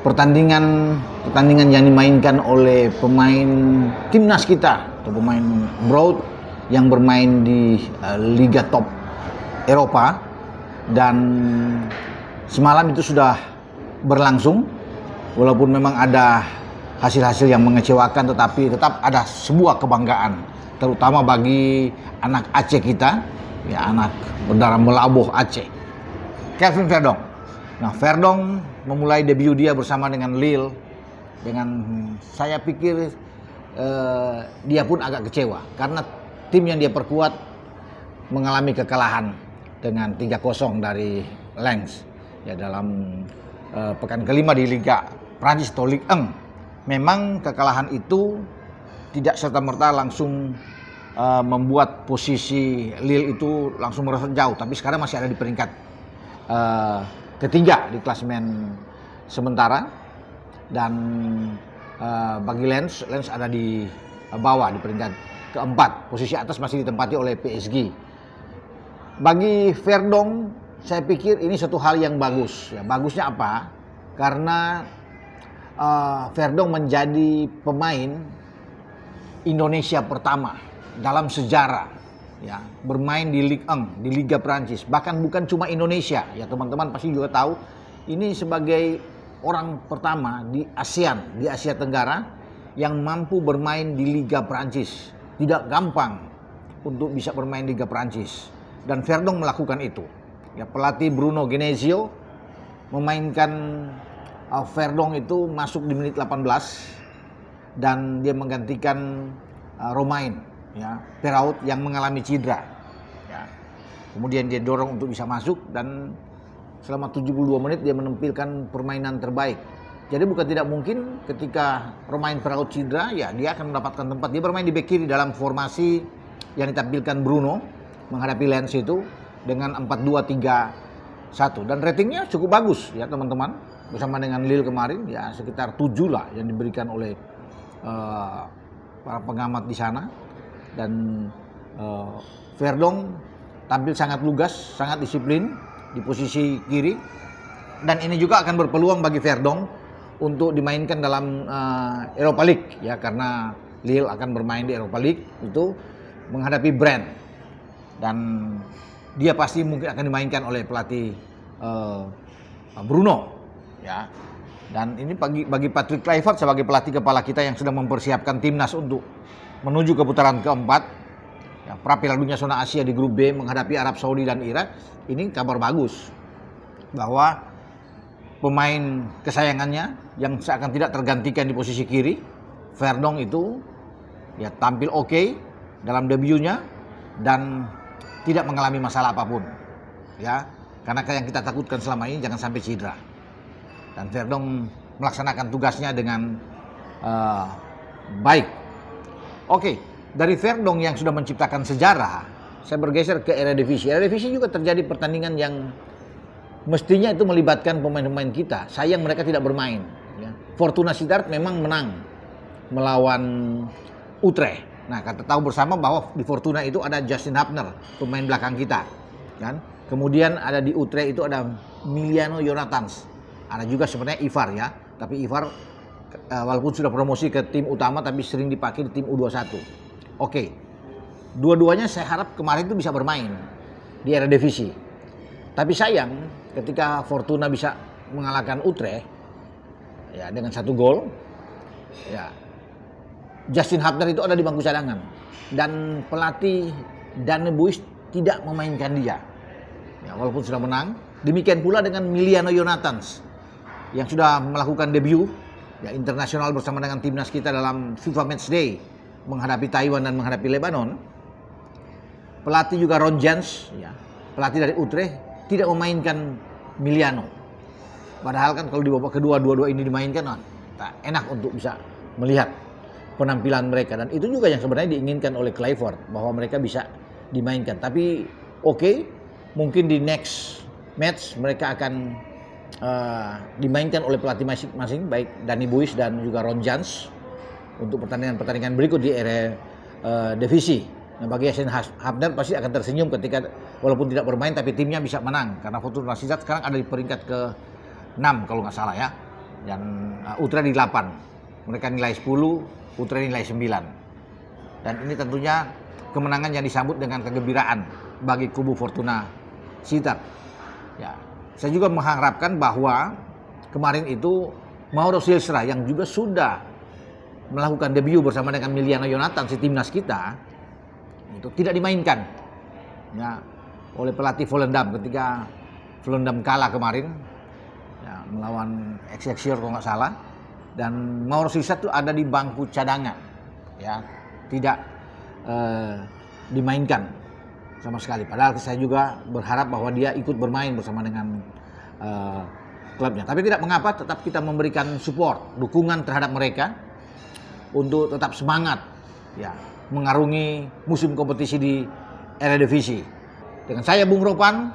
pertandingan yang dimainkan oleh pemain timnas kita atau pemain abroad yang bermain di liga top Eropa, dan semalam itu sudah berlangsung. Walaupun memang ada hasil-hasil yang mengecewakan, tetapi tetap ada sebuah kebanggaan, terutama bagi anak Aceh kita, ya, anak berdarah melabuh Aceh, Kelvin Verdong. Nah, Verdong memulai debut dia bersama dengan Lille. Dengan saya pikir dia pun agak kecewa karena tim yang dia perkuat mengalami kekalahan dengan 3-0 dari Lens, ya, dalam pekan kelima di Liga Prancis atau Ligue 1. Memang kekalahan itu tidak serta-merta langsung membuat posisi Lille itu langsung merosot jauh, tapi sekarang masih ada di peringkat ketiga di klasemen sementara, dan bagi Lens ada di bawah di peringkat keempat. Posisi atas masih ditempati oleh PSG. Bagi Verdong, saya pikir ini satu hal yang bagus. Ya, bagusnya apa? Karena Verdong menjadi pemain Indonesia pertama dalam sejarah, ya, bermain di Ligue 1, di Liga Prancis. Bahkan bukan cuma Indonesia, ya, teman-teman pasti juga tahu, ini sebagai orang pertama di ASEAN, di Asia Tenggara, yang mampu bermain di Liga Prancis. Tidak gampang untuk bisa bermain di Liga Prancis, dan Verdong melakukan itu. Ya, pelatih Bruno Genesio memainkan Verdong itu masuk di menit 18, dan dia menggantikan Romain, ya, Perrault yang mengalami cedera. Ya. Kemudian dia dorong untuk bisa masuk, dan selama 72 menit dia menampilkan permainan terbaik. Jadi bukan tidak mungkin ketika Romain Perrault cedera, ya, dia akan mendapatkan tempat. Dia bermain di bek kiri dalam formasi yang ditampilkan Bruno menghadapi Lens itu dengan 4-2-3-1, dan ratingnya cukup bagus, ya, teman-teman. Bersama dengan Lille kemarin, ya, sekitar 7 lah yang diberikan oleh para pengamat di sana. Dan Verdong tampil sangat lugas, sangat disiplin di posisi kiri, dan ini juga akan berpeluang bagi Verdong untuk dimainkan dalam Europa League, ya, karena Lille akan bermain di Europa League itu menghadapi Brand, dan dia pasti mungkin akan dimainkan oleh pelatih Bruno, ya. Dan ini bagi Patrick Kluivert sebagai pelatih kepala kita yang sudah mempersiapkan timnas untuk menuju ke putaran keempat, ya, pra Piala Dunia zona Asia di grup B menghadapi Arab Saudi dan Irak. Ini kabar bagus bahwa pemain kesayangannya yang seakan tidak tergantikan di posisi kiri, Verdong itu, ya, tampil oke dalam debutnya dan tidak mengalami masalah apapun, ya, karena yang kita takutkan selama ini jangan sampai cedera. Dan Verdong melaksanakan tugasnya dengan baik. Oke, dari Verdong yang sudah menciptakan sejarah, saya bergeser ke Eredivisie. Eredivisie juga terjadi pertandingan yang mestinya itu melibatkan pemain-pemain kita. Sayang mereka tidak bermain, ya. Fortuna Sittard memang menang melawan Utrecht. Nah, kita tahu bersama bahwa di Fortuna itu ada Justin Hapner, pemain belakang kita, kan? Kemudian ada di Utrecht itu ada Miliano Jonathans. Ada juga sebenarnya Ivar, ya, tapi Ivar walaupun sudah promosi ke tim utama tapi sering dipakai di tim U21. Oke. Dua-duanya saya harap kemarin itu bisa bermain di Eredivisie. Tapi sayang ketika Fortuna bisa mengalahkan Utrecht, ya, dengan 1 gol, ya, Justin Hapner itu ada di bangku cadangan dan pelatih Danny Buis tidak memainkan dia, ya, walaupun sudah menang. Demikian pula dengan Miliano Jonathans yang sudah melakukan debut, ya, internasional bersama dengan timnas kita dalam FIFA Matchday menghadapi Taiwan dan menghadapi Lebanon. Pelatih juga Ron Jans, ya, pelatih dari Utrecht, tidak memainkan Miliano. Padahal kan kalau di babak kedua dua-dua ini dimainkan, enak untuk bisa melihat penampilan mereka, dan itu juga yang sebenarnya diinginkan oleh Kluivert bahwa mereka bisa dimainkan. Tapi oke, mungkin di next match mereka akan dimainkan oleh pelatih masing-masing, baik Danny Buis dan juga Ron Jans untuk pertandingan-pertandingan berikut di Eredivisie. Nah, bagi Justin Hapner pasti akan tersenyum ketika walaupun tidak bermain tapi timnya bisa menang, karena Fortuna Sittard sekarang ada di peringkat ke-6 kalau nggak salah, ya. dan Ultra di 8. Mereka nilai 10, Ultra nilai 9. Dan ini tentunya kemenangan yang disambut dengan kegembiraan bagi kubu Fortuna Sittard. Ya, saya juga mengharapkan bahwa kemarin itu Mauro Silstra yang juga sudah melakukan debut bersama dengan Miliano Yonatan si timnas kita itu tidak dimainkan ya oleh pelatih Volendam ketika Volendam kalah kemarin ya, melawan Excelsior kalau nggak salah, dan Mauro Silstra itu ada di bangku cadangan ya, tidak dimainkan sama sekali. Padahal saya juga berharap bahwa dia ikut bermain bersama dengan klubnya. Tapi tidak mengapa, tetap kita memberikan support, dukungan terhadap mereka untuk tetap semangat ya mengarungi musim kompetisi di Eredivisie. Dengan saya Bung Ropan,